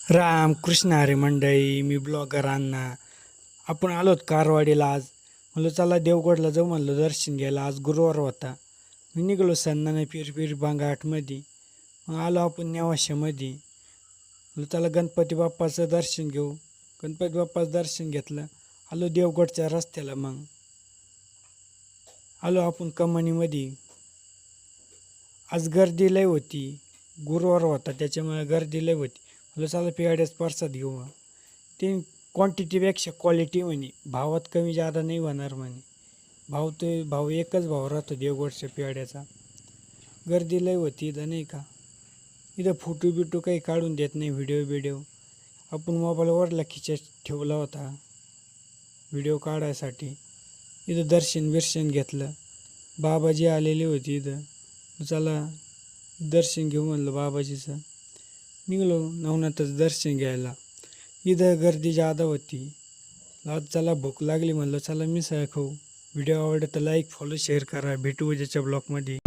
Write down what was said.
राम कृष्ण हरी मंडळी, मी ब्लॉगर अण्णा. आपण आलोत कारवाडीला आज. म्हणलं चला देवगडला जाऊ, म्हणलं दर्शन घ्यायला. आज गुरुवार होता. मी निघालो सन्नाने पीर बांगाटमध्ये. मग आलो आपण नेवाशामध्ये. म्हणलं चला गणपती बाप्पाचं दर्शन घेऊ. गणपती बाप्पाचं दर्शन घेतलं. आलो देवगडच्या रस्त्याला. मग आलो आपण कमानीमध्ये. आज गर्दी लय होती, गुरुवार होता त्याच्यामुळे गर्दी लय होती. म्हणलं चला पेढ्याच प्रसाद घेऊ. ते क्वांटिटीपेक्षा क्वालिटी म्हणे, भावात कमी जादा नाही होणार म्हणे. भाव एकच भाव राहतो देवगडच्या पेढ्याचा. गर्दी लय होती इथं नाही का. इथं फोटो बिटो काही काढून देत नाही, व्हिडिओ. आपण मोबाईलवरला खिचत ठेवला होता व्हिडिओ काढायसाठी. इथं दर्शन घेतलं. बाबाजी आलेली होती इथं. चला दर्शन घेऊ म्हणलं बाबाजीचं. निघलो नवनाथाचं दर्शन घ्यायला. इथं गर्दी जादा होती. आज चला भूक लागली म्हणलं चला मिसळ खाऊ. व्हिडिओ आवडला तर लाईक फॉलो शेअर करा. भेटू उद्याच्या ब्लॉगमध्ये.